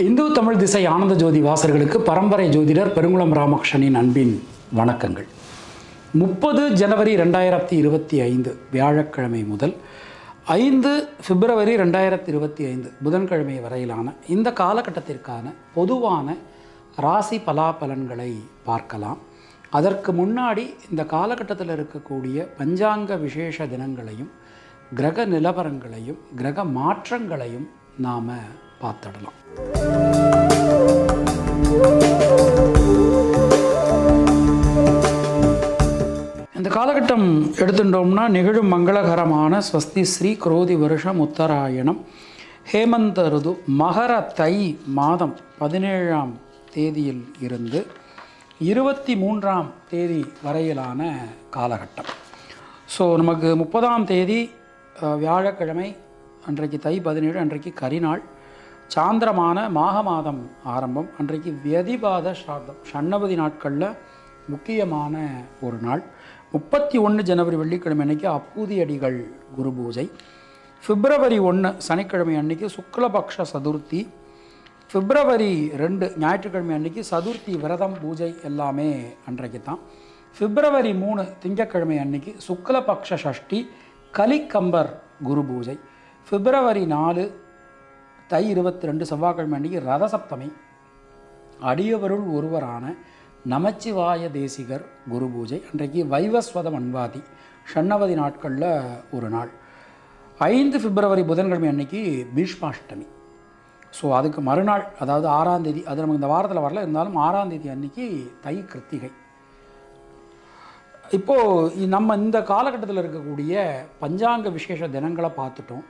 இந்து தமிழ் திசை ஆனந்த ஜோதி வாசர்களுக்கு பரம்பரை ஜோதிடர் பெருங்குளம் ராமகிருஷ்ணனின் அன்பின் வணக்கங்கள். 30 ஜனவரி 2025 வியாழக்கிழமை முதல் 5 பிப்ரவரி 2025 புதன்கிழமை வரையிலான இந்த காலகட்டத்திற்கான பொதுவான ராசி பலாபலன்களை பார்க்கலாம். அதற்கு முன்னாடி இந்த காலகட்டத்தில் இருக்கக்கூடிய பஞ்சாங்க விசேஷ தினங்களையும் கிரக நிலவரங்களையும் கிரக மாற்றங்களையும் நாம் பார்த்துடலாம். இந்த காலகட்டம் எடுத்துட்டோம்னா நிகழும் மங்களகரமான ஸ்வஸ்தி ஸ்ரீ குரோதி வருஷம் உத்தராயணம் ஹேமந்த ருது மகர தை மாதம் 17ஆம் தேதியில் இருந்து 23ஆம் தேதி வரையிலான காலகட்டம். ஸோ நமக்கு 30ஆம் தேதி வியாழக்கிழமை, அன்றைக்கு தை 17, அன்றைக்கு கரிநாள், சாந்திரமான மாக மாதம் ஆரம்பம், அன்றைக்கு வியதிபாத ஸ்ரார்த்தம், ஷண்ணவதி நாட்களில் முக்கியமான ஒரு நாள். 31 ஜனவரி வெள்ளிக்கிழமை அன்றைக்கி அப்பூதி அடிகள் குரு பூஜை. பிப்ரவரி 1 சனிக்கிழமை அன்றைக்கி சுக்லபக்ஷ சதுர்த்தி. பிப்ரவரி 2 ஞாயிற்றுக்கிழமை அன்றைக்கி சதுர்த்தி விரதம் பூஜை எல்லாமே அன்றைக்கு தான். பிப்ரவரி 3 திங்கட்கிழமை அன்றைக்கி சுக்லபக்ஷ சஷ்டி கலிக்கம்பர் குரு பூஜை. பிப்ரவரி 4 தை 22 செவ்வாய்க்கிழமை அன்றைக்கி ரதசப்தமி, அடியவருள் ஒருவரான நமச்சிவாய தேசிகர் குரு பூஜை. அன்றைக்கு வைவஸ்வத மன்வாதி ஷண்ணவதி நாட்களில் ஒரு நாள். 5 பிப்ரவரி புதன்கிழமை அன்றைக்கி பீஷ்மாஷ்டமி. ஸோ அதுக்கு மறுநாள், அதாவது 6ஆம் தேதி, அது நமக்கு இந்த வாரத்தில் வரல, இருந்தாலும் 6ஆம் தேதி அன்றைக்கி தை கிருத்திகை. இப்போது நம்ம இந்த காலகட்டத்தில் இருக்கக்கூடிய பஞ்சாங்க விசேஷ தினங்களை பார்த்துட்டோம்.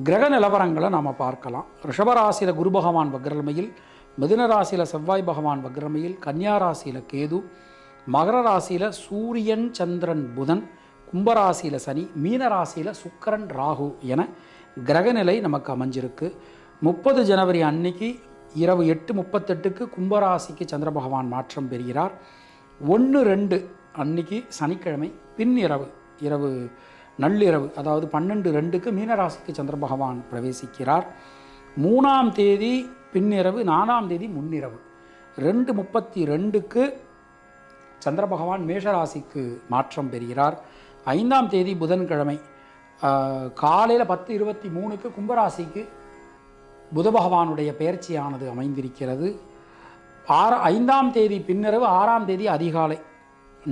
கிரக நிலவரங்களை நாம் பார்க்கலாம். ரிஷபராசியில் குரு பகவான் வக்ரமையில், மிதுன ராசியில் செவ்வாய் பகவான் வக்ரமையில், கன்னியா ராசியில் கேது, மகர ராசியில் சூரியன் சந்திரன் புதன், கும்பராசியில் சனி, மீன ராசியில் சுக்கிரன் ராகு என கிரகநிலை நமக்கு அமைஞ்சிருக்கு. 30 ஜனவரி அன்னைக்கு இரவு 8:38 கும்பராசிக்கு சந்திர பகவான் மாற்றம் பெறுகிறார். 1-2 அன்னைக்கு சனிக்கிழமை இரவு நள்ளிரவு, அதாவது 12:02 மீனராசிக்கு சந்திர பகவான் பிரவேசிக்கிறார். 3ஆம் தேதி பின்னிரவு, 4ஆம் தேதி முன்னிரவு 2:32 சந்திர பகவான் மேஷராசிக்கு மாற்றம் பெறுகிறார். 5ஆம் தேதி புதன்கிழமை காலையில் 10:23 கும்பராசிக்கு புத பகவானுடைய பெயர்ச்சியானது அமைந்திருக்கிறது. 5ஆம் தேதி பின்னிரவு, 6ஆம் தேதி அதிகாலை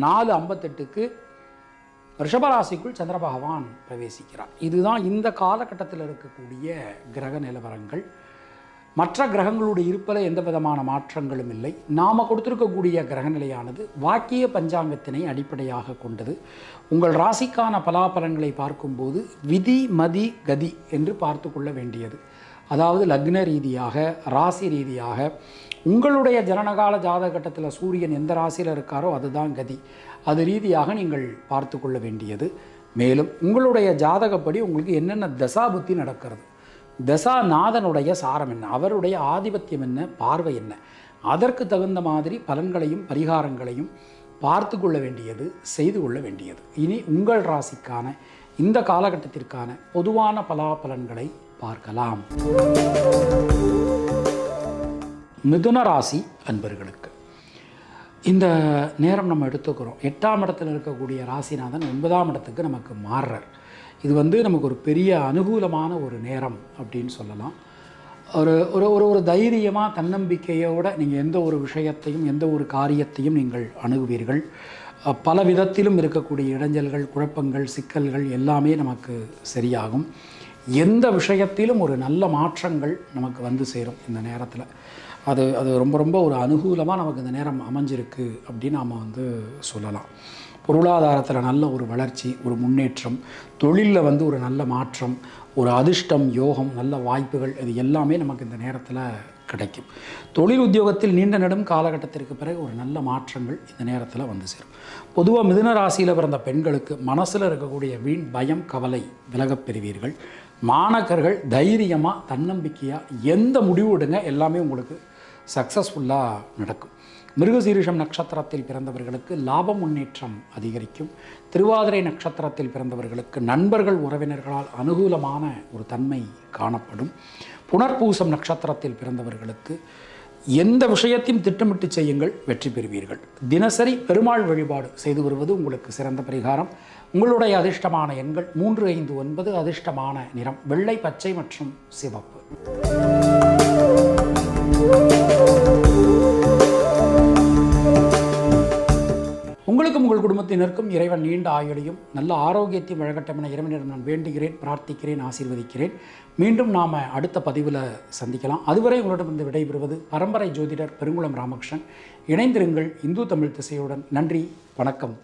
4:58 ரிஷபராசிக்குள் சந்திர பகவான் பிரவேசிக்கிறார். இதுதான் இந்த காலகட்டத்தில் இருக்கக்கூடிய கிரக நிலவரங்கள். மற்ற கிரகங்களுடைய இருப்பில் எந்த விதமான மாற்றங்களும் இல்லை. நாம் கொடுத்திருக்கக்கூடிய கிரகநிலையானது வாக்கிய பஞ்சாங்கத்தினை அடிப்படையாக கொண்டது. உங்கள் ராசிக்கான பலாபலன்களை பார்க்கும்போது விதி மதி கதி என்று பார்த்து கொள்ள வேண்டியது. அதாவது லக்ன ரீதியாக, ராசி ரீதியாக, உங்களுடைய ஜனனகால ஜாதகட்டத்தில் சூரியன் எந்த ராசியில் இருக்காரோ அதுதான் கதி. அது ரீதியாக நீங்கள் பார்த்து கொள்ள வேண்டியது. மேலும் உங்களுடைய ஜாதகப்படி உங்களுக்கு என்னென்ன தசாபுத்தி நடக்கிறது, தசாநாதனுடைய சாரம் என்ன, அவருடைய ஆதிபத்தியம் என்ன, பார்வை என்ன, அதற்கு தகுந்த மாதிரி பலன்களையும் பரிகாரங்களையும் பார்த்து கொள்ள வேண்டியது, செய்து கொள்ள வேண்டியது. இனி உங்கள் ராசிக்கான இந்த காலகட்டத்திற்கான பொதுவான பலாபலன்களை பார்க்கலாம். மிதுன ராசி அன்பர்களுக்கு இந்த நேரம் நம்ம எடுத்துக்கிறோம். 8ஆம் இடத்தில் இருக்கக்கூடிய ராசிநாதன் 9ஆம் இடத்துக்கு நமக்கு மாறுறார். இது நமக்கு ஒரு பெரிய அனுகூலமான ஒரு நேரம் அப்படின்னு சொல்லலாம். ஒரு தைரியமாக, தன்னம்பிக்கையோடு நீங்கள் எந்த ஒரு விஷயத்தையும், எந்த ஒரு காரியத்தையும் நீங்கள் அணுகுவீர்கள். பல விதத்திலும் இருக்கக்கூடிய இடைஞ்சல்கள், குழப்பங்கள், சிக்கல்கள் எல்லாமே நமக்கு சரியாகும். எந்த விஷயத்திலும் ஒரு நல்ல மாற்றங்கள் நமக்கு வந்து சேரும். இந்த நேரத்தில் அது ரொம்ப ஒரு அனுகூலமாக நமக்கு இந்த நேரம் அமைஞ்சிருக்கு அப்படின்னு நாம் சொல்லலாம். பொருளாதாரத்தில் நல்ல ஒரு வளர்ச்சி, ஒரு முன்னேற்றம், தொழிலில் ஒரு நல்ல மாற்றம், ஒரு அதிர்ஷ்டம், யோகம், நல்ல வாய்ப்புகள், இது எல்லாமே நமக்கு இந்த நேரத்தில் கிடைக்கும். தொழில் உத்தியோகத்தில் நீண்ட நெடும் காலகட்டத்திற்கு பிறகு ஒரு நல்ல மாற்றங்கள் இந்த நேரத்தில் வந்து சேரும். பொதுவாக மிதுன ராசியில் பிறந்த பெண்களுக்கு மனசில் இருக்கக்கூடிய வீண் பயம், கவலை விலகப் பெறுவீர்கள். மாணக்கர்கள் தைரியமாக, தன்னம்பிக்கையாக எந்த முடிவு எடுங்க, எல்லாமே உங்களுக்கு சக்ஸஸ்ஃபுல்லாக நடக்கும். மிருகசீரிஷம் நட்சத்திரத்தில் பிறந்தவர்களுக்கு லாப முன்னேற்றம் அதிகரிக்கும். திருவாதிரை நட்சத்திரத்தில் பிறந்தவர்களுக்கு நண்பர்கள் உறவினர்களால் அனுகூலமான ஒரு தன்மை காணப்படும். புனர்பூசம் நட்சத்திரத்தில் பிறந்தவர்களுக்கு எந்த விஷயத்தையும் திட்டமிட்டு செய்யுங்கள், வெற்றி பெறுவீர்கள். தினசரி பெருமாள் வழிபாடு செய்து வருவது உங்களுக்கு சிறந்த பரிகாரம். உங்களுடைய அதிர்ஷ்டமான எண்கள் 3, 5, 9. அதிர்ஷ்டமான நிறம் வெள்ளை, பச்சை மற்றும் சிவப்பு. உங்களுக்கும் உங்கள் குடும்பத்தினருக்கும் இறைவன் நீண்ட ஆயுளையும் நல்ல ஆரோக்கியத்தையும் வழங்கட்டும் என இறைவனிடம் நான் வேண்டுகிறேன், பிரார்த்திக்கிறேன், ஆசீர்வதிக்கிறேன். மீண்டும் நாம் அடுத்த பதிவில் சந்திக்கலாம். அதுவரை உங்களிடமிருந்து விடைபெறுவது பரம்பரை ஜோதிடர் பெருங்குளம் ராமகிருஷ்ணன். இணைந்திருங்கள் இந்து தமிழ் திசையுடன். நன்றி, வணக்கம்.